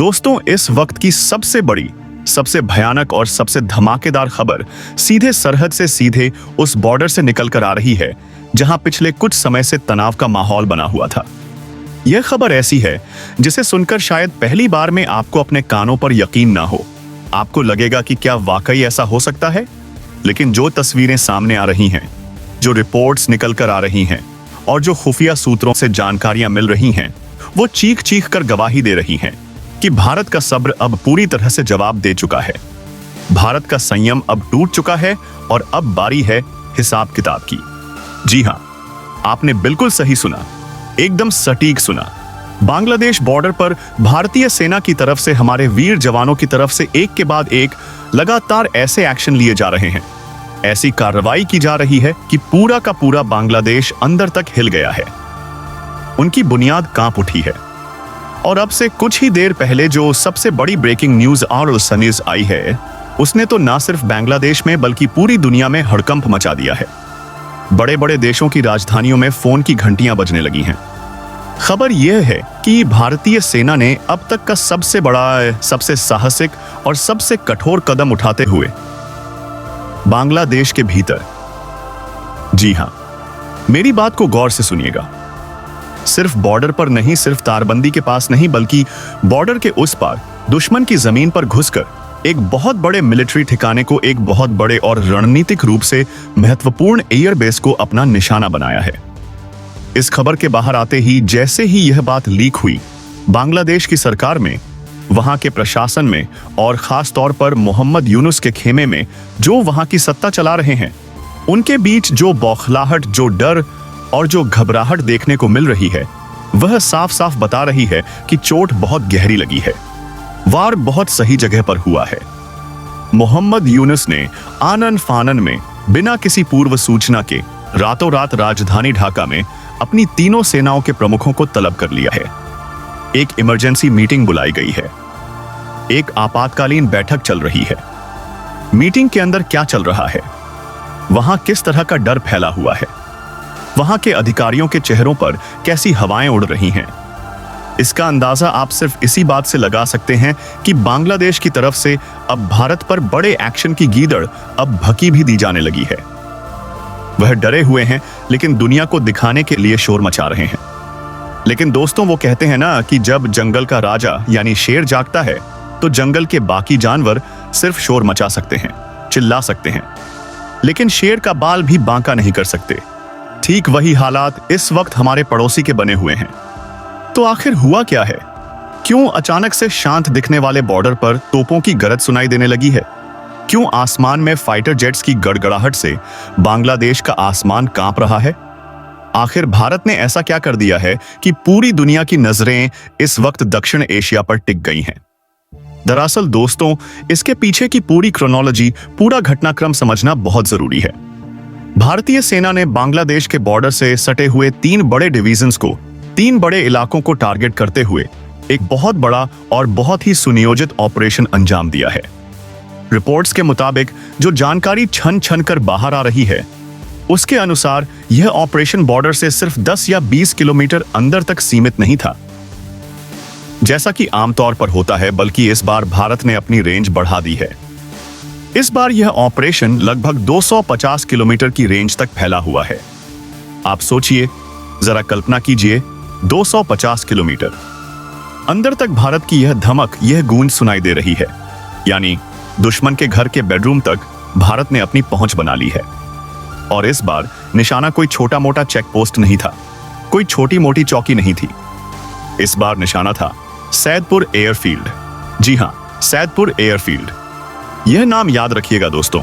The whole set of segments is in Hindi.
दोस्तों, इस वक्त की सबसे बड़ी, सबसे भयानक और सबसे धमाकेदार खबर सीधे सरहद से सीधे उस बॉर्डर से निकलकर आ रही है जहां पिछले कुछ समय से तनाव का माहौल बना हुआ था। यह खबर ऐसी है जिसे सुनकर शायद पहली बार में आपको अपने कानों पर यकीन ना हो। आपको लगेगा कि क्या वाकई ऐसा हो सकता है? लेकिन जो तस्वीरें सामने आ रही हैं, जो रिपोर्ट्स निकल कर आ रही हैं और जो खुफिया सूत्रों से जानकारियां मिल रही हैं, वो चीख चीख कर गवाही दे रही हैं कि भारत का सब्र अब पूरी तरह से जवाब दे चुका है। भारत का संयम अब टूट चुका है और अब बारी है हिसाब किताब की। जी हां, आपने बिल्कुल सही सुना, एकदम सटीक सुना। बांग्लादेश बॉर्डर पर भारतीय सेना की तरफ से हमारे वीर जवानों की तरफ से एक के बाद एक लगातार ऐसे एक्शन लिए जा रहे हैं, ऐसी कार्रवाई की जा रही है कि पूरा का पूरा बांग्लादेश अंदर तक हिल गया है। उनकी बुनियाद कांप उठी है। और अब से कुछ ही देर पहले जो सबसे बड़ी ब्रेकिंग न्यूज और न्यूज आई है, उसने तो ना सिर्फ बांग्लादेश में बल्कि पूरी दुनिया में हड़कंप मचा दिया है। बड़े बड़े देशों की राजधानियों में फोन की घंटियां बजने लगी हैं। खबर यह है कि भारतीय सेना ने अब तक का सबसे बड़ा, सबसे साहसिक और सबसे कठोर कदम उठाते हुए बांग्लादेश के भीतर, जी हां, मेरी बात को गौर से सुनिएगा, सिर्फ बॉर्डर पर नहीं, सिर्फ तारबंदी के पास नहीं, बल्कि बॉर्डर के उस पार दुश्मन की जमीन पर घुसकर एक बहुत बड़े मिलिट्री ठिकाने को, एक बहुत बड़े और रणनीतिक रूप से महत्वपूर्ण एयरबेस को अपना निशाना बनाया है। इस खबर के बाहर आते ही, जैसे ही यह बात लीक हुई, बांग्लादेश की सरकार में, वहां के प्रशासन में और खास तौर पर मोहम्मद यूनुस के खेमे में जो वहां की सत्ता चला रहे हैं, उनके बीच जो बौखलाहट, जो डर और जो घबराहट देखने को मिल रही है, वह साफ साफ बता रही है कि चोट बहुत गहरी लगी है, वार बहुत सही जगह पर हुआ है। मोहम्मद यूनुस ने आनन फानन में बिना किसी पूर्व सूचना के रातों रात राजधानी ढाका में अपनी तीनों सेनाओं के प्रमुखों को तलब कर लिया है। एक इमरजेंसी मीटिंग बुलाई गई है, एक आपातकालीन बैठक चल रही है। मीटिंग के अंदर क्या चल रहा है, वहां किस तरह का डर फैला हुआ है, वहां के अधिकारियों के चेहरों पर कैसी हवाएं उड़ रही हैं, इसका अंदाजा आप सिर्फ इसी बात से लगा सकते हैं कि बांग्लादेश की तरफ से अब भारत पर बड़े एक्शन की गीदड़ अब भकी भी दी जाने लगी है। वह डरे हुए हैं, लेकिन दुनिया को दिखाने के लिए शोर मचा रहे हैं। लेकिन दोस्तों, वो कहते हैं ना कि जब जंगल का राजा यानी शेर जागता है, तो जंगल के बाकी जानवर सिर्फ शोर मचा सकते हैं, चिल्ला सकते हैं, लेकिन शेर का बाल भी बांका नहीं कर सकते। ठीक वही हालात इस वक्त हमारे पड़ोसी के बने हुए हैं। तो आखिर हुआ क्या है? क्यों अचानक से शांत दिखने वाले बॉर्डर पर तोपों की गरज सुनाई देने लगी है? क्यों आसमान में फाइटर जेट्स की गड़गड़ाहट से बांग्लादेश का आसमान कांप रहा है? आखिर भारत ने ऐसा क्या कर दिया है कि पूरी दुनिया की नजरें इस वक्त दक्षिण एशिया पर टिक गई हैं? दरअसल दोस्तों, इसके पीछे की पूरी क्रोनोलॉजी, पूरा घटनाक्रम समझना बहुत जरूरी है। भारतीय सेना ने बांग्लादेश के बॉर्डर से सटे हुए 3 बड़े डिवीजन्स को, 3 बड़े इलाकों को टारगेट करते हुए एक बहुत बड़ा और बहुत ही सुनियोजित ऑपरेशन अंजाम दिया है। रिपोर्ट्स के मुताबिक जो जानकारी छन छन कर बाहर आ रही है, उसके अनुसार यह ऑपरेशन बॉर्डर से सिर्फ 10 या 20 किलोमीटर अंदर तक सीमित नहीं था, जैसा कि आमतौर पर होता है, बल्कि इस बार भारत ने अपनी रेंज बढ़ा दी है। इस बार यह ऑपरेशन लगभग 250 किलोमीटर की रेंज तक फैला हुआ है। आप सोचिए, जरा कल्पना कीजिए, 250 किलोमीटर अंदर तक भारत की यह धमक, यह गूंज सुनाई दे रही है। यानी दुश्मन के घर के बेडरूम तक भारत ने अपनी पहुंच बना ली है। और इस बार निशाना कोई छोटा मोटा चेक पोस्ट नहीं था, कोई छोटी मोटी चौकी नहीं थी। इस बार निशाना था सैदपुर एयरफील्ड। जी हां, सैदपुर एयरफील्ड। यह नाम याद रखिएगा दोस्तों,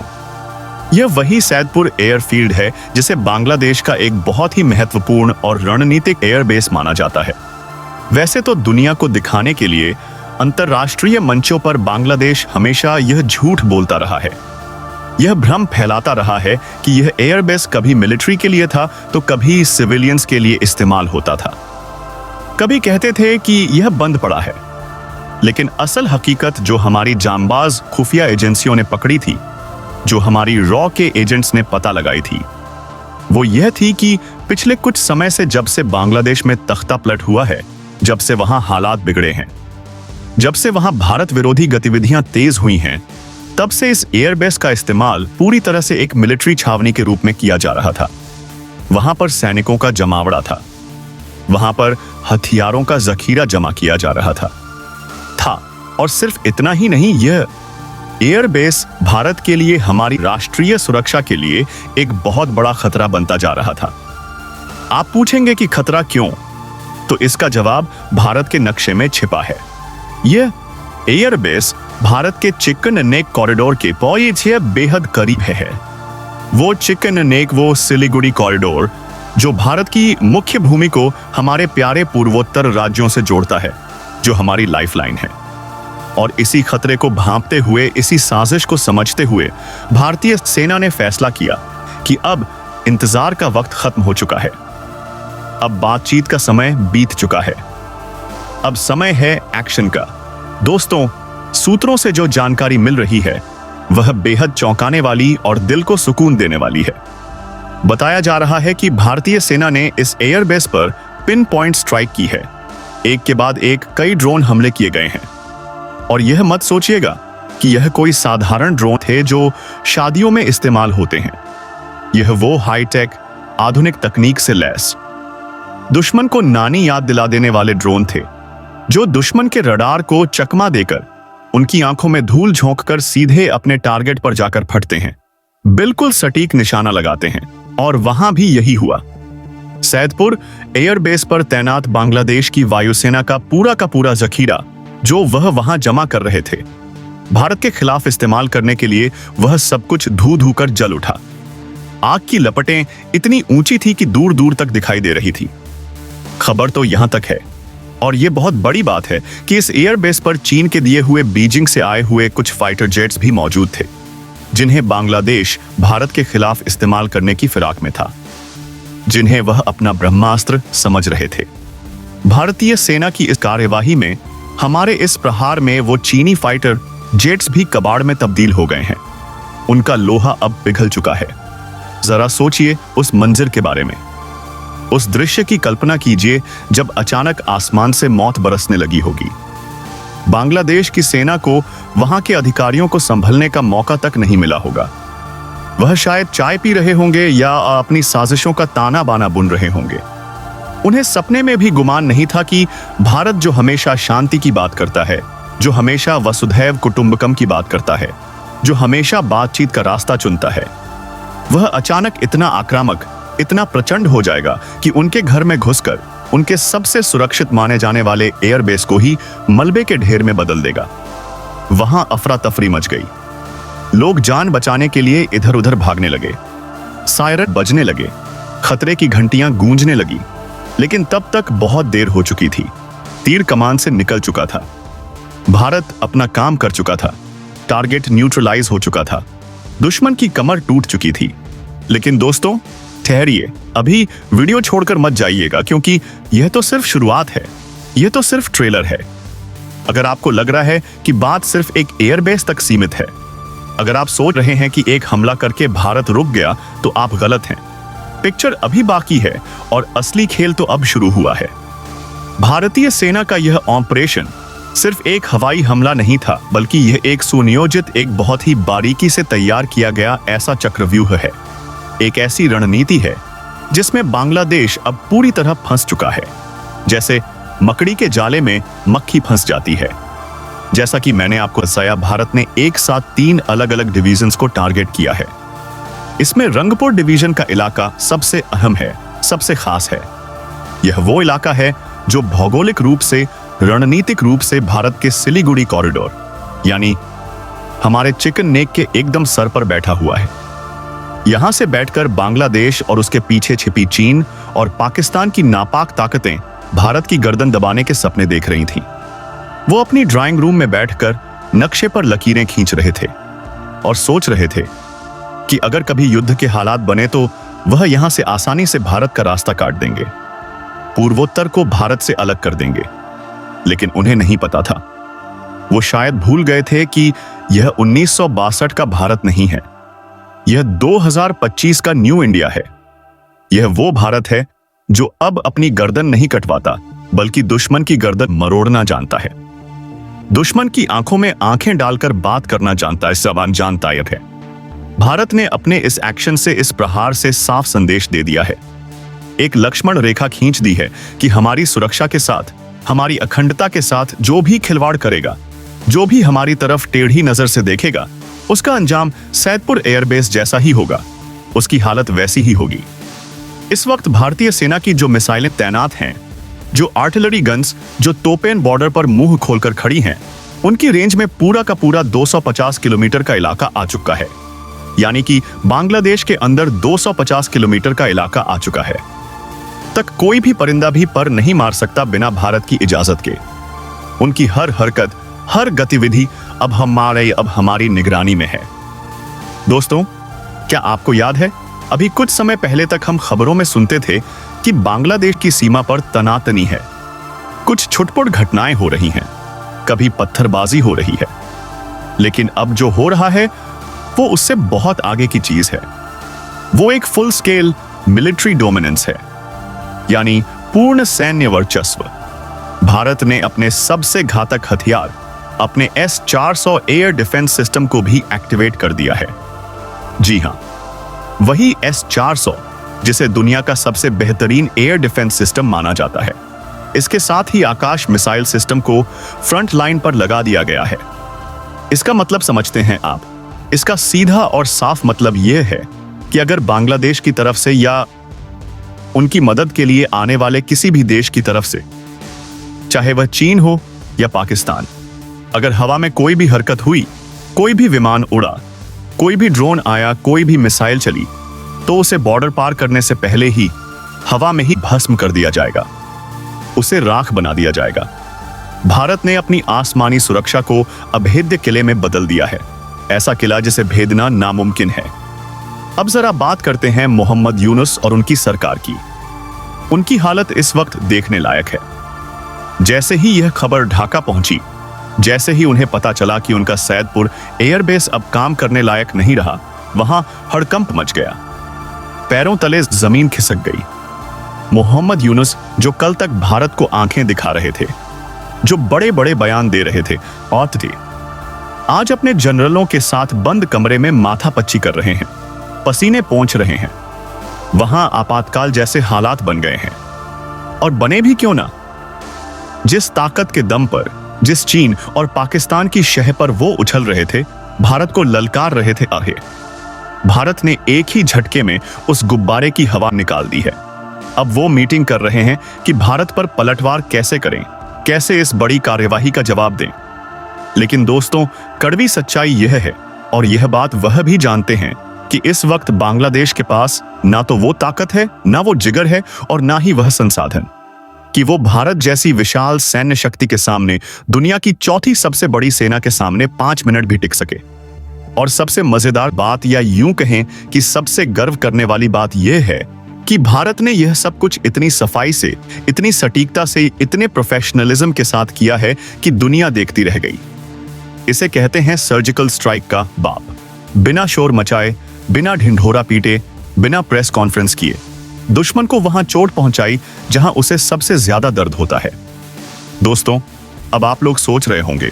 यह वही सैदपुर एयरफील्ड है जिसे बांग्लादेश का एक बहुत ही महत्वपूर्ण और रणनीतिक एयरबेस माना जाता है। वैसे तो दुनिया को दिखाने के लिए अंतर्राष्ट्रीय मंचों पर बांग्लादेश हमेशा यह झूठ बोलता रहा है, यह भ्रम फैलाता रहा है कि यह एयरबेस कभी मिलिट्री के लिए था तो कभी सिविलियंस के लिए इस्तेमाल होता था। कभी कहते थे कि यह बंद पड़ा है, लेकिन असल हकीकत जो हमारी जांबाज खुफिया एजेंसियों ने पकड़ी थी, जो हमारी रॉ के एजेंट्स ने पता लगाई थी, वो यह थी कि पिछले कुछ समय से, जब से बांग्लादेश में तख्ता पलट हुआ है, जब से वहां हालात बिगड़े हैं, जब से वहां भारत विरोधी गतिविधियां तेज हुई हैं, तब से इस एयरबेस का इस्तेमाल पूरी तरह से एक मिलिट्री छावनी के रूप में किया जा रहा था। वहां पर सैनिकों का जमावड़ा था, वहां पर हथियारों का जखीरा जमा किया जा रहा था। और सिर्फ इतना ही नहीं, यह एयरबेस भारत के लिए, हमारी राष्ट्रीय सुरक्षा के लिए एक बहुत बड़ा खतरा बनता जा रहा था। आप पूछेंगे कि खतरा क्यों? तो इसका जवाब भारत के नक्शे में छिपा है। यह एयरबेस भारत के चिकन नेक कॉरिडोर के पहुंच बेहद करीब है। वो चिकन नेक, वो सिलीगुड़ी कॉरिडोर जो भारत की मुख्य भूमि को हमारे प्यारे पूर्वोत्तर राज्यों से जोड़ता है, जो हमारी लाइफलाइन है। और इसी खतरे को भांपते हुए, इसी साजिश को समझते हुए भारतीय सेना ने फैसला किया कि अब इंतजार का वक्त खत्म हो चुका है। अब बातचीत का समय बीत चुका है। अब समय है एक्शन का। दोस्तों, सूत्रों से जो जानकारी मिल रही है वह बेहद चौंकाने वाली और दिल को सुकून देने वाली है। बताया जा रहा है कि भारतीय सेना ने इस एयरबेस पर पिन पॉइंट स्ट्राइक की है। एक के बाद एक कई ड्रोन हमले किए गए हैं। और यह मत सोचिएगा कि यह कोई साधारण ड्रोन थे जो शादियों में इस्तेमाल होते हैं। यह वो हाईटेक, आधुनिक तकनीक से लैस, दुश्मन को नानी याद दिला देने वाले ड्रोन थे, जो दुश्मन के रडार को चकमा देकर, उनकी आंखों में धूल झोंककर सीधे अपने टारगेट पर जाकर फटते हैं, बिल्कुल सटीक निशाना लगाते हैं। और वहां भी यही हुआ। सैदपुर एयरबेस पर तैनात बांग्लादेश की वायुसेना का पूरा जखीरा जो वह वहां जमा कर रहे थे, भारत के खिलाफ इस्तेमाल करने के लिए, वह सब कुछ धू कर जल उठा। आग की लपटें इतनी ऊंची थी कि दूर दूर तक दिखाई दे रही थी। खबर तो यहां तक है, और यह बहुत बड़ी बात है कि इस एयरबेस पर चीन के दिए हुए बीजिंग से आए हुए कुछ फाइटर जेट्स भी मौजूद थे, जिन्हें बांग्लादेश भारत के खिलाफ इस्तेमाल करने की फिराक में था, जिन्हें वह अपना ब्रह्मास्त्र समझ रहे थे। भारतीय सेना की इस कार्यवाही में, हमारे इस प्रहार में, वो चीनी फाइटर जेट्स भी कबाड़ में तब्दील हो गए हैं। उनका लोहा अब पिघल चुका है। जरा सोचिए उस मंजर के बारे में। उस दृश्य की कल्पना कीजिए जब अचानक आसमान से मौत बरसने लगी होगी। बांग्लादेश की सेना को वहां के अधिकारियों को संभलने का मौका तक नहीं मिला होगा। वह शायद चाय पी रहे होंगे या अपनी साजिशों का ताना बाना बुन रहे होंगे। उन्हें सपने में भी गुमान नहीं था कि भारत, जो हमेशा शांति की बात करता है, जो हमेशा वसुधैव कुटुंबकम की बात करता है, जो हमेशा बातचीत का रास्ता चुनता है, वह अचानक इतना आक्रामक, इतना प्रचंड हो जाएगा कि उनके घर में घुसकर उनके सबसे सुरक्षित माने जाने वाले एयरबेस को ही मलबे के ढेर में बदल देगा। वहां अफरा तफरी मच गई। लोग जान बचाने के लिए इधर उधर भागने लगे, सायरन बजने लगे, खतरे की घंटियां गूंजने लगी। लेकिन तब तक बहुत देर हो चुकी थी। तीर कमान से निकल चुका था। भारत अपना काम कर चुका था। टारगेट न्यूट्रलाइज हो चुका था। दुश्मन की कमर टूट चुकी थी। लेकिन दोस्तों, ठहरिए, अभी वीडियो छोड़कर मत जाइएगा, क्योंकि यह तो सिर्फ शुरुआत है। यह तो सिर्फ ट्रेलर है। अगर आपको लग रहा है कि बात सिर्फ एक एयरबेस तक सीमित है, अगर आप सोच रहे हैं कि एक हमला करके भारत रुक गया, तो आप गलत हैं। पिक्चर अभी बाकी है और असली खेल तो अब शुरू हुआ है। भारतीय सेना का यह ऑपरेशन सिर्फ एक हवाई हमला नहीं था, बल्कि यह एक सुनियोजित, एक बहुत ही बारीकी से तैयार किया गया ऐसा चक्रव्यूह है। एक ऐसी रणनीति है जिसमें बांग्लादेश अब पूरी तरह फंस चुका है, जैसे मकड़ी के जाले में मक्खी फंस जाती है। जैसा कि मैंने आपको बताया, भारत ने एक साथ 3 अलग अलग डिवीजन्स को टारगेट किया है। इसमें रंगपुर डिवीजन का इलाका सबसे अहम है, सबसे खास है। यह वो इलाका है जो भौगोलिक रूप से, रणनीतिक रूप से भारत के सिलीगुड़ी कॉरिडोर, यानी हमारे चिकन नेक के एकदम सर पर बैठा हुआ है। यहां से बैठकर बांग्लादेश और उसके पीछे छिपी चीन और पाकिस्तान की नापाक ताकतें भारत की गर्दन दबाने के सपने देख रही थीं। वो अपनी ड्राइंग रूम में बैठकर नक्शे पर लकीरें खींच रहे थे और सोच रहे थे कि अगर कभी युद्ध के हालात बने तो वह यहां से आसानी से भारत का रास्ता काट देंगे, पूर्वोत्तर को भारत से अलग कर देंगे। लेकिन उन्हें नहीं पता था, वो शायद भूल गए थे कि यह 1962 का भारत नहीं है, यह 2025 का न्यू इंडिया है। यह वो भारत है जो अब अपनी गर्दन नहीं कटवाता, बल्कि दुश्मन की गर्दन मरोड़ना जानता है। दुश्मन की आंखों में आंखें डालकर बात करना जानता है जबान जान तायब है। भारत ने अपने इस एक्शन से, इस प्रहार से साफ संदेश दे दिया है, एक लक्ष्मण रेखा खींच दी है कि हमारी सुरक्षा के साथ, हमारी अखंडता के साथ जो भी खिलवाड़ करेगा, जो भी हमारी तरफ टेढ़ी नजर से देखेगा, उसका अंजाम सैदपुर एयरबेस जैसा ही होगा, उसकी हालत वैसी ही होगी। इस वक्त भारतीय सेना की जो मिसाइलें तैनात हैं, जो आर्टिलरी गन्स, जो तोपें बॉर्डर पर मुंह खोलकर खड़ी हैं, उनकी रेंज में पूरा का पूरा 250 किलोमीटर का इलाका आ चुका है। यानी कि बांग्लादेश के अंदर 250 किलोमीटर का इलाका आ चुका है। तक कोई भी परिंदा भी पर नहीं मार सकता बिना भारत की इजाजत के। उनकी हर हरकत, हर गतिविधि अब हमारी निगरानी में है। दोस्तों, क्या आपको याद है, अभी कुछ समय पहले तक हम खबरों में सुनते थे कि बांग्लादेश की सीमा पर तनातनी है, कुछ छुटपुट घटनाएं हो रही हैं, कभी पत्थरबाजी हो रही है। लेकिन अब जो हो रहा है वो उससे बहुत आगे की चीज है। वो एक फुल स्केल मिलिट्री डोमिनेंस है, यानी पूर्ण सैन्य वर्चस्व। भारत ने अपने सबसे घातक हथियार, अपने S-400 एयर डिफेंस सिस्टम को भी एक्टिवेट कर दिया है। जी हां, वही S-400 जिसे दुनिया का सबसे बेहतरीन एयर डिफेंस सिस्टम माना जाता है। इसके साथ ही आकाश मिसाइल सिस्टम को फ्रंट लाइन पर लगा दिया गया है। इसका मतलब समझते हैं आप? इसका सीधा और साफ मतलब यह है कि अगर बांग्लादेश की तरफ से या उनकी मदद के लिए आने वाले किसी भी देश की तरफ से, चाहे वह चीन हो या पाकिस्तान, अगर हवा में कोई भी हरकत हुई, कोई भी विमान उड़ा, कोई भी ड्रोन आया, कोई भी मिसाइल चली, तो उसे बॉर्डर पार करने से पहले ही हवा में ही भस्म कर दिया जाएगा, उसे राख बना दिया जाएगा। भारत ने अपनी आसमानी सुरक्षा को अभेद्य किले में बदल दिया है, ऐसा किला जिसे भेदना नामुमकिन है। अब जरा बात करते हैं मोहम्मद यूनुस और उनकी सरकार की। उनकी हालत इस वक्त देखने लायक है। जैसे ही यह खबर ढाका पहुंची, जैसे ही उन्हें पता चला कि उनका सैदपुर एयरबेस अब काम करने लायक नहीं रहा, वहां हड़कंप मच गया, पैरों तले जमीन खिसक गई। मोहम्मद यूनुस, जो कल तक भारत को आंखें दिखा रहे थे, जो बड़े बड़े बयान दे रहे थे और थे, आज अपने जनरलों के साथ बंद कमरे में माथापच्ची कर रहे हैं, पसीने पोंछ रहे हैं। वहां आपातकाल जैसे हालात बन गए हैं। और बने भी क्यों ना? जिस ताकत के दम पर, जिस चीन और पाकिस्तान की शह पर वो उछल रहे थे, भारत को ललकार रहे थे, भारत ने एक ही झटके में उस गुब्बारे की हवा निकाल दी है। अब वो मीटिंग कर रहे हैं कि भारत पर पलटवार कैसे करें, कैसे इस बड़ी कार्यवाही का जवाब दें। लेकिन दोस्तों, कड़वी सच्चाई यह है, और यह बात वह भी जानते हैं, कि इस वक्त बांग्लादेश के पास ना तो वो ताकत है, ना वो जिगर है, और ना ही वह संसाधन कि वो भारत जैसी विशाल सैन्य शक्ति के सामने, दुनिया की चौथी सबसे बड़ी सेना के सामने 5 मिनट भी टिक सके। और सबसे मजेदार बात, या यूं कहें कि सबसे गर्व करने वाली बात यह है कि भारत ने यह सब कुछ इतनी सफाई से, इतनी सटीकता से, इतने प्रोफेशनलिज्म के साथ किया है कि दुनिया देखती रह गई। इसे कहते हैं सर्जिकल स्ट्राइक का बाप। बिना शोर मचाए, बिना ढिंढोरा पीटे, बिना प्रेस कॉन्फ्रेंस किए दुश्मन को वहां चोट पहुंचाई जहां उसे सबसे ज्यादा दर्द होता है। दोस्तों, अब आप लोग सोच रहे होंगे,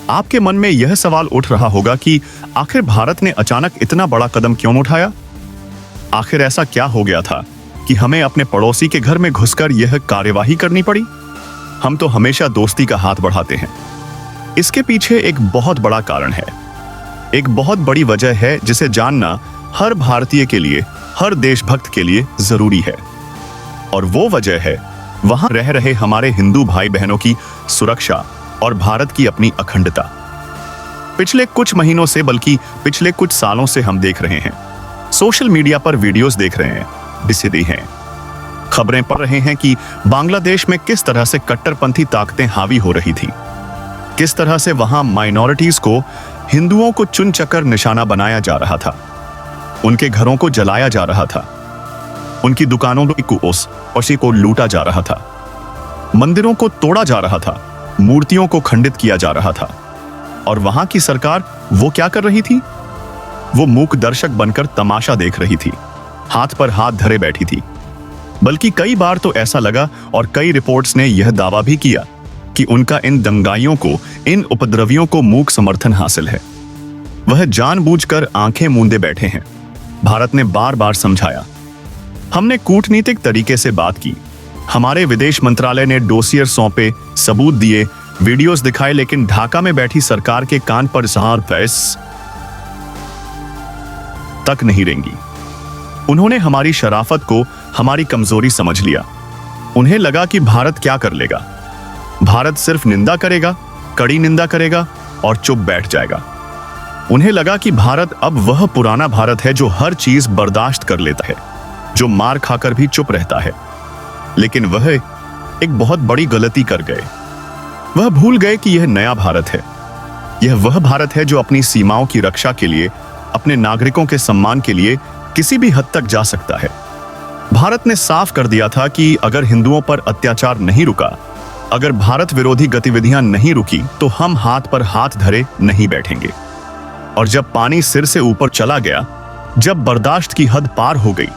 आपके मन में यह सवाल उठ रहा होगा कि आखिर भारत ने अचानक इतना बड़ा कदम क्यों उठाया? आखिर ऐसा क्या हो गया था कि हमें अपने पड़ोसी के घर में घुसकर यह कार्यवाही करनी पड़ी? हम तो हमेशा दोस्ती का हाथ बढ़ाते हैं। इसके पीछे एक बहुत बड़ा कारण है, एक बहुत बड़ी वजह है जिसे जानना हर भारतीय के लिए, हर देशभक्त के लिए जरूरी है। और वो वजह है वहां रह रहे हमारे हिंदू भाई बहनों की सुरक्षा और भारत की अपनी अखंडता। पिछले कुछ महीनों से, बल्कि पिछले कुछ सालों से हम देख रहे हैं, सोशल मीडिया पर वीडियोस देख रहे हैं, दिसदी हैं, खबरें पढ़ रहे हैं कि बांग्लादेश में किस तरह से कट्टरपंथी ताकतें हावी हो रही थी, किस तरह से वहां माइनॉरिटीज को, हिंदुओं को चुन चकर निशाना बनाया जा रहा था, उनके घरों को जलाया जा रहा था, उनकी दुकानों को लूटा जा रहा था, मंदिरों को तोड़ा जा रहा था, मूर्तियों को खंडित किया जा रहा था। और वहां की सरकार वो क्या कर रही थी? वो मूक दर्शक बनकर तमाशा देख रही थी, हाथ पर हाथ धरे बैठी थी। बल्कि कई बार तो ऐसा लगा, और कई रिपोर्ट्स ने यह दावा भी किया कि उनका इन दंगाइयों को, इन उपद्रवियों को मूक समर्थन हासिल है। वह जानबूझकर आंखें मूंदे बैठे हैं। भारत ने बार बार समझाया, हमने कूटनीतिक तरीके से बात की, हमारे विदेश मंत्रालय ने डोसियर सौंपे, सबूत दिए, वीडियोस दिखाए, लेकिन ढाका में बैठी सरकार के कान पर जहां फैस तक नहीं रेंगी। उन्होंने हमारी शराफत को, हमारी कमजोरी समझ लिया। उन्हें लगा कि भारत क्या कर लेगा। भारत सिर्फ निंदा करेगा, कड़ी निंदा करेगा और चुप बैठ जाएगा। उन्हें लगा कि भारत अब वह पुराना भारत है जो हर चीज बर्दाश्त कर लेता है, जो मार खाकर भी चुप रहता है। लेकिन वह एक बहुत बड़ी गलती कर गए। वह भूल गए कि यह नया भारत है। यह वह भारत है जो अपनी सीमाओं की रक्षा के लिए, अपने नागरिकों के सम्मान के लिए किसी भी हद तक जा सकता है। भारत ने साफ कर दिया था कि अगर हिंदुओं पर अत्याचार नहीं रुका, अगर भारत विरोधी गतिविधियां नहीं रुकी, तो हम हाथ पर हाथ धरे नहीं बैठेंगे। और जब पानी सिर से ऊपर चला गया, जब बर्दाश्त की हद पार हो गई,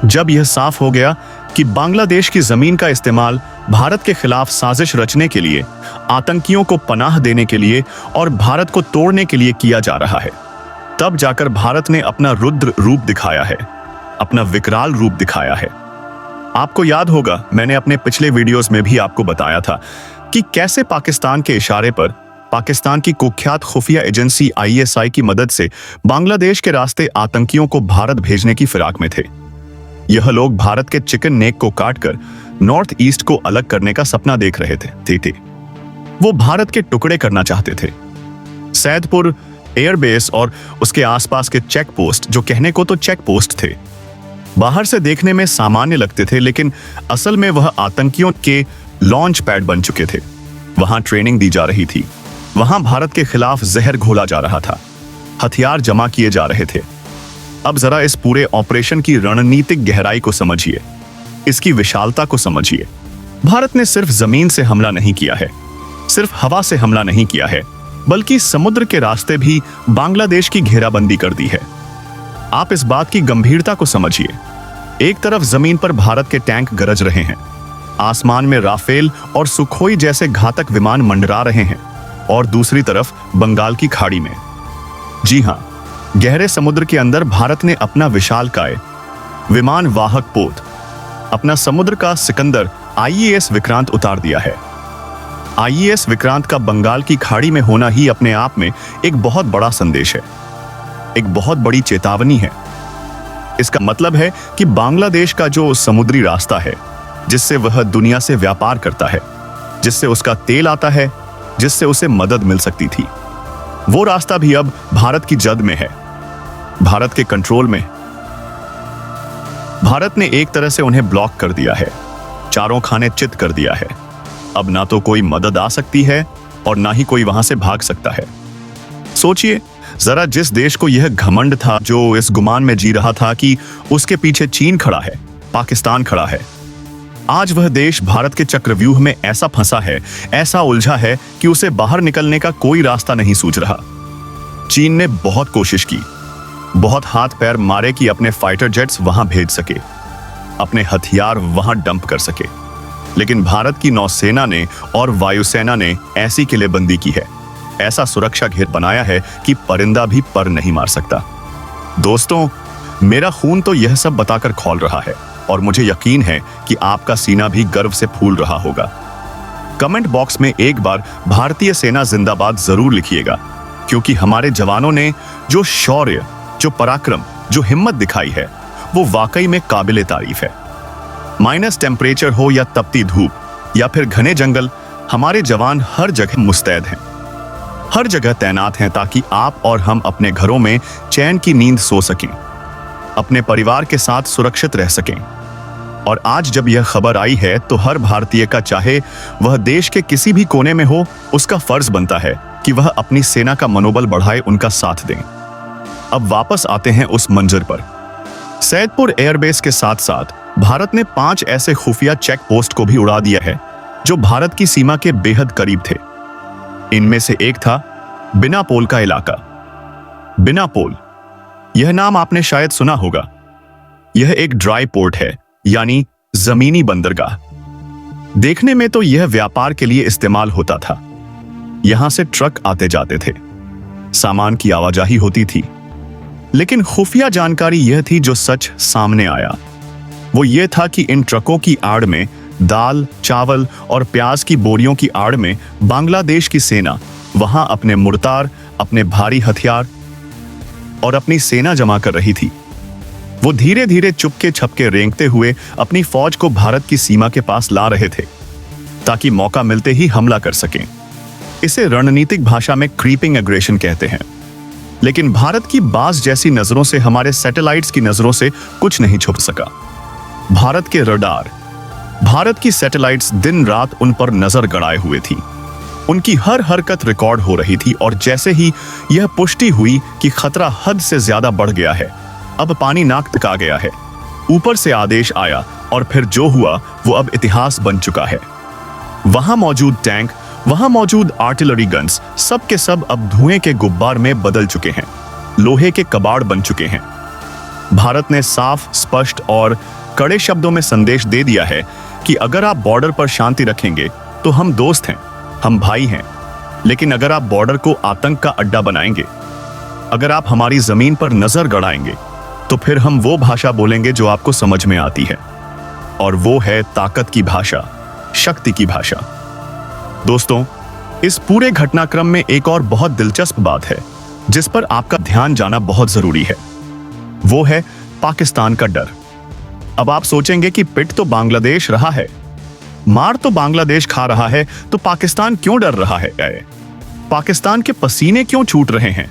जब यह साफ हो गया कि बांग्लादेश की जमीन का इस्तेमाल भारत के खिलाफ साजिश रचने के लिए, आतंकियों को पनाह देने के लिए और भारत को तोड़ने के लिए किया जा रहा है, तब जाकर भारत ने अपना रुद्र रूप दिखाया है, अपना विकराल रूप दिखाया है। आपको याद होगा, मैंने अपने पिछले वीडियोस में भी आपको बताया था कि कैसे पाकिस्तान के इशारे पर, पाकिस्तान की कुख्यात खुफिया एजेंसी ISI की मदद से बांग्लादेश के रास्ते आतंकियों को भारत भेजने की फिराक में थे। यह लोग भारत के चिकन नेक को काटकर नॉर्थ ईस्ट को अलग करने का सपना देख रहे थे। वो भारत के टुकड़े करना चाहते थे। सैदपुर एयरबेस और उसके आसपास के चेक पोस्ट, जो कहने को तो चेक पोस्ट थे, बाहर से देखने में सामान्य लगते थे, लेकिन असल में वह आतंकियों के लॉन्च पैड बन चुके थे। वहां ट्रेनिंग दी जा रही थी, वहां भारत के खिलाफ जहर घोला जा रहा था, हथियार जमा किए जा रहे थे। अब जरा इस पूरे ऑपरेशन की रणनीतिक गहराई को समझिए, इसकी विशालता को समझिए। भारत ने सिर्फ जमीन से हमला नहीं किया है, सिर्फ हवा से हमला नहीं किया है, बल्कि समुद्र के रास्ते भी बांग्लादेश की घेराबंदी कर दी है। आप इस बात की गंभीरता को समझिए। एक तरफ जमीन पर भारत के टैंक गरज रहे हैं, आसमान में राफेल और सुखोई जैसे घातक विमान मंडरा रहे हैं, और दूसरी तरफ बंगाल की खाड़ी में, जी हां, गहरे समुद्र के अंदर भारत ने अपना विशालकाय विमान वाहक पोत, अपना समुद्र का सिकंदर IES विक्रांत उतार दिया है। IES विक्रांत का बंगाल की खाड़ी में होना ही अपने आप में एक बहुत बड़ा संदेश है, एक बहुत बड़ी चेतावनी है। इसका मतलब है कि बांग्लादेश का जो समुद्री रास्ता है, जिससे वह दुनिया से व्यापार करता है, जिससे उसका तेल आता है, जिससे उसे मदद मिल सकती थी, वो रास्ता भी अब भारत की जद में है, भारत के कंट्रोल में। भारत ने एक तरह से उन्हें ब्लॉक कर दिया है, चारों खाने चित कर दिया है। अब ना तो कोई मदद आ सकती है और ना ही कोई वहां से भाग सकता है। सोचिए जरा, जिस देश को यह घमंड था, जो इस गुमान में जी रहा था कि उसके पीछे चीन खड़ा है, पाकिस्तान खड़ा है, आज वह देश भारत के चक्रव्यूह में ऐसा फंसा है, ऐसा उलझा है कि उसे बाहर निकलने का कोई रास्ता नहीं सूझ रहा। चीन ने बहुत कोशिश की, बहुत हाथ पैर मारे कि अपने फाइटर जेट्स वहां भेज सके, अपने हथियार वहां डंप कर सके, लेकिन भारत की नौसेना ने और वायुसेना ने ऐसी किलेबंदी की है, ऐसा सुरक्षा घेर बनाया है कि परिंदा भी पर नहीं मार सकता। दोस्तों, मेरा खून तो यह सब बताकर खौल रहा है, और मुझे यकीन है कि आपका सीना भी गर्व से फूल रहा होगा। कमेंट बॉक्स में एक बार भारतीय सेना जिंदाबाद जरूर लिखिएगा, क्योंकि हमारे जवानों ने जो शौर्य, जो पराक्रम, जो हिम्मत दिखाई है, वो वाकई में काबिले तारीफ है। माइनस टेम्परेचर हो या तपती धूप या फिर घने जंगल, हमारे जवान हर जगह मुस्तैद हैं, हर जगह तैनात हैं, ताकि आप और हम अपने घरों में चैन की नींद सो सकें, अपने परिवार के साथ सुरक्षित रह सकें। और आज जब यह खबर आई है, तो हर भारतीय का, चाहे वह देश के किसी भी कोने में हो, उसका फर्ज बनता है कि वह अपनी सेना का मनोबल बढ़ाए, उनका साथ दें। अब वापस आते हैं उस मंजर पर। सैदपुर एयरबेस के साथ साथ भारत ने 5 ऐसे खुफिया चेक पोस्ट को भी उड़ा दिया है, जो भारत की सीमा के बेहद करीब थे। इनमें से एक था बिनापोल का इलाका। बिनापोल, यह नाम आपने शायद सुना होगा। यह एक ड्राई पोर्ट है, यानी जमीनी बंदरगाह। देखने में तो यह व्यापार के लिए इस्तेमाल होता था। यहां से ट्रक आते जाते थे, सामान की आवाजाही होती थी। लेकिन खुफिया जानकारी यह थी जो सच सामने आया। वो ये था कि इन ट्रकों की आड़ में दाल, चावल और प्याज की बोरियों की आड़ में बांग्लादेश की सेना वहां अपने मुर्तार, अपने भारी हथियार और अपनी सेना जमा कर रही थी। वो धीरे धीरे चुपके छपके रेंगते हुए अपनी फौज को भारत की सीमा के पास ला रहे थे, ताकि मौका मिलते ही हमला कर सकें। इसे रणनीतिक भाषा में क्रीपिंग एग्रेशन कहते हैं। लेकिन भारत की बाज जैसी नजरों से, हमारे सैटेलाइट्स की नजरों से कुछ नहीं छुप सका। भारत के रडार, भारत की सैटेलाइट्स दिन रात उन पर नजर गड़ाए हुए थी। उनकी हर हरकत रिकॉर्ड हो रही थी और जैसे ही यह पुष्टि हुई कि खतरा हद से ज्यादा बढ़ गया है, अब पानी नाक तक आ गया है, ऊपर से आदेश आया और फिर जो हुआ वो अब इतिहास बन चुका है। वहां मौजूद टैंक, वहां मौजूद आर्टिलरी गन्स, सब के सब अब धुएं के गुब्बार में बदल चुके हैं, लोहे के कबाड़ बन चुके हैं। भारत ने साफ, स्पष्ट और कड़े शब्दों में संदेश दे दिया है कि अगर आप बॉर्डर पर शांति रखेंगे तो हम दोस्त हैं, हम भाई हैं। लेकिन अगर आप बॉर्डर को आतंक का अड्डा बनाएंगे, अगर आप हमारी जमीन पर नजर गड़ाएंगे, तो फिर हम वो भाषा बोलेंगे जो आपको समझ में आती है, और वो है ताकत की भाषा, शक्ति की भाषा। दोस्तों, इस पूरे घटनाक्रम में एक और बहुत दिलचस्प बात है जिस पर आपका ध्यान जाना बहुत जरूरी है। वो है पाकिस्तान का डर। अब आप सोचेंगे कि पिट तो बांग्लादेश रहा है, मार तो बांग्लादेश खा रहा है, तो पाकिस्तान क्यों डर रहा है? पाकिस्तान के पसीने क्यों छूट रहे हैं?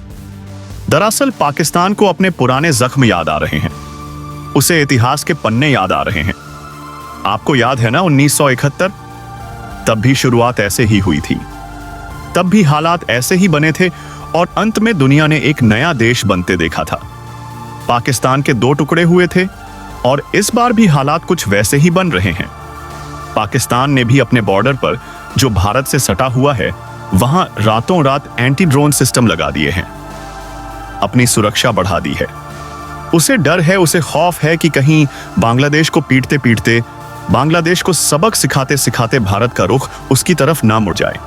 दरअसल पाकिस्तान को अपने पुराने जख्म याद आ रहे हैं, उसे इतिहास के पन्ने याद आ रहे हैं। आपको याद है ना 1971? तब भी शुरुआत ऐसे ही हुई थी, तब भी हालात ऐसे ही बने थे और अंत में दुनिया ने एक नया देश बनते देखा था। पाकिस्तान के दो टुकड़े हुए थे और इस बार भी हालात कुछ वैसे ही बन रहे हैं। पाकिस्तान ने भी अपने बॉर्डर पर जो भारत से सटा हुआ है, वहां रातों रात एंटी ड्रोन सिस्टम लगा दिए हैं, अपनी सुरक्षा बढ़ा दी है। उसे डर है, उसे खौफ है कि कहीं बांग्लादेश को पीटते पीटते, बांग्लादेश को सबक सिखाते सिखाते भारत का रुख उसकी तरफ ना मुड़ जाए।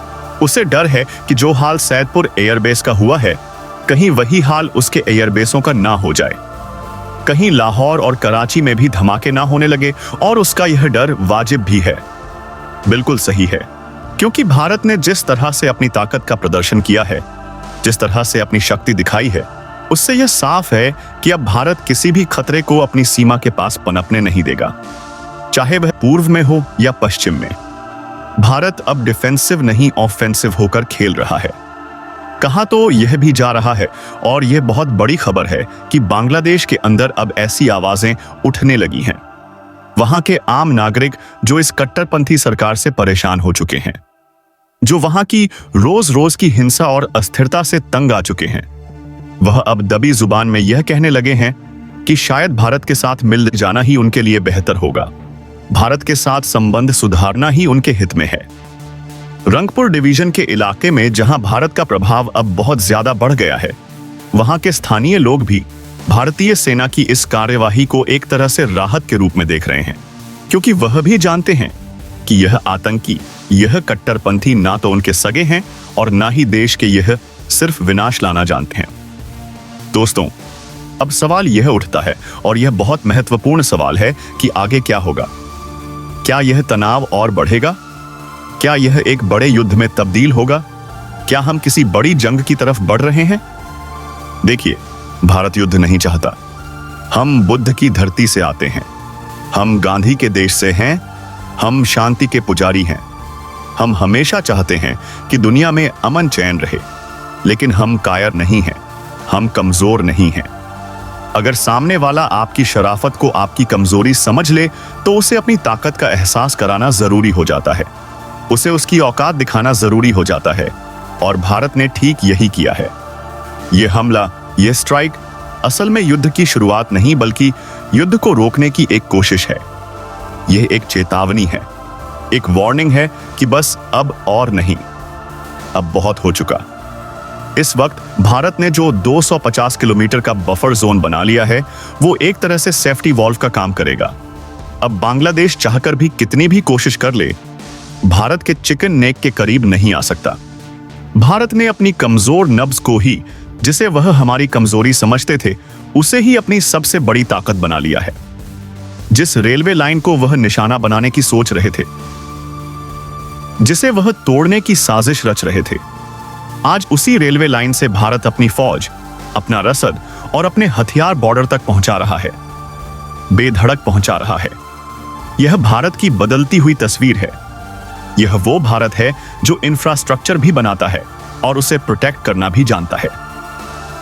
उसे डर है कि जो हाल सैदपुर एयरबेस का हुआ है, कहीं वही हाल उसके एयरबेसों का ना हो जाए। कहीं लाहौर और कराची में भी धमाके ना होने लगे, और उसका यह डर वाजिब भी है, बिल्कुल सही है। क्योंकि भारत ने जिस तरह से अपनी ताकत का प्रदर्शन किया है, जिस तरह से अपनी शक्ति दिखाई है, उससे यह साफ है कि अब भारत किसी भी खतरे को अपनी सीमा के पास पनपने नहीं देगा, चाहे वह पूर्व में हो या पश्चिम में। भारत अब डिफेंसिव नहीं ऑफेंसिव होकर खेल रहा है। कहा तो यह भी जा रहा है, और यह बहुत बड़ी खबर है, कि बांग्लादेश के अंदर अब ऐसी आवाजें उठने लगी हैं, वहां के आम नागरिक जो इस कट्टरपंथी सरकार से परेशान हो चुके हैं, जो वहां की रोज रोज की हिंसा और अस्थिरता से तंग आ चुके हैं, वह अब दबी जुबान में यह कहने लगे हैं कि शायद भारत के साथ मिल जाना ही उनके लिए बेहतर होगा, भारत के साथ संबंध सुधारना ही उनके हित में है। रंगपुर डिवीजन के इलाके में जहां भारत का प्रभाव अब बहुत ज्यादा बढ़ गया है, वहां के स्थानीय लोग भी भारतीय सेना की इस कार्यवाही को एक तरह से राहत के रूप में देख रहे हैं, क्योंकि वह भी जानते हैं कि यह आतंकी, यह कट्टरपंथी ना तो उनके सगे हैं और ना ही देश के यह सिर्फ विनाश लाना जानते हैं। दोस्तों, अब सवाल यह उठता है, और यह बहुत महत्वपूर्ण सवाल है, कि आगे क्या होगा? क्या यह तनाव और बढ़ेगा? क्या यह एक बड़े युद्ध में तब्दील होगा? क्या हम किसी बड़ी जंग की तरफ बढ़ रहे हैं? देखिए, भारत युद्ध नहीं चाहता। हम बुद्ध की धरती से आते हैं, हम गांधी के देश से हैं, हम शांति के पुजारी हैं। हम हमेशा चाहते हैं कि दुनिया में अमन चैन रहे, लेकिन हम कायर नहीं हैं, हम कमजोर नहीं हैं। अगर सामने वाला आपकी शराफत को आपकी कमजोरी समझ ले, तो उसे अपनी ताकत का एहसास कराना जरूरी हो जाता है, उसे उसकी औकात दिखाना जरूरी हो जाता है, और भारत ने ठीक यही किया है। यह हमला, यह स्ट्राइक असल में युद्ध की शुरुआत नहीं, बल्कि युद्ध को रोकने की एक कोशिश है। यह एक चेतावनी है, एक वार्निंग है कि बस अब और नहीं, अब बहुत हो चुका। इस वक्त भारत ने जो 250 किलोमीटर का बफर जोन बना लिया है, वो एक तरह से सेफ्टी वॉल्व का काम करेगा। अब बांग्लादेश चाहकर भी कितनी भी कोशिश कर ले, भारत के चिकन नेक के करीब नहीं आ सकता। भारत ने अपनी कमजोर नब्ज को ही, जिसे वह हमारी कमजोरी समझते थे, उसे ही अपनी सबसे बड़ी ताकत बना लिया है। जिस रेलवे लाइन को वह निशाना बनाने की सोच रहे थे, जिसे वह तोड़ने की साजिश रच रहे थे, आज उसी रेलवे लाइन से भारत अपनी फौज, अपना रसद और अपने हथियार बॉर्डर तक पहुंचा रहा है, बेधड़क पहुंचा रहा है। यह भारत की बदलती हुई तस्वीर है। यह वो भारत है जो इंफ्रास्ट्रक्चर भी बनाता है और उसे प्रोटेक्ट करना भी जानता है,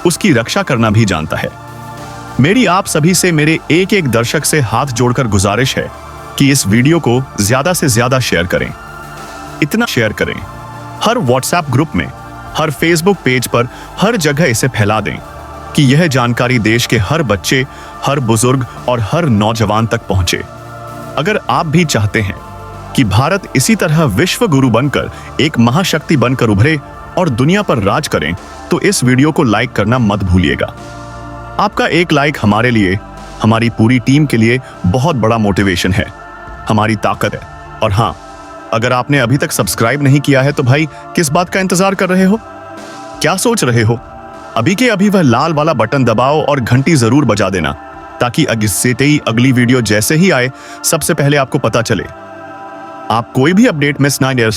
उसकी रक्षा करना भी जानता है। मेरी आप सभी से, मेरे एक एक दर्शक से हाथ जोड़कर गुजारिश है कि इस वीडियो को ज्यादा से ज्यादा शेयर करें। इतना शेयर करें, हर व्हाट्सएप ग्रुप में, हर फेसबुक पेज पर, हर जगह इसे फैला दें कि यह जानकारी देश के हर बच्चे, हर बुजुर्ग और हर नौजवान तक पहुंचे। अगर आप भी चाहते हैं कि भारत इसी तरह विश्व गुरु बनकर एक महाशक्ति बनकर उभरे और दुनिया पर राज करें, तो इस वीडियो को लाइक करना मत भूलिएगा। आपका एक लाइक हमारे लिए, हमारी पूरी टीम के लिए बहुत बड़ा मोटिवेशन है, हमारी ताकत है। और हाँ, अगर आपने अभी तक सब्सक्राइब नहीं किया है तो भाई किस बात का इंतजार कर रहे हो? क्या सोच रहे हो? अभी के अभी वह लाल वाला बटन दबाओ और घंटी जरूर बजा देना, ताकि अगली वीडियो जैसे ही आए सबसे पहले आपको पता चले। आप कोई भी अपडेट मिस ना कर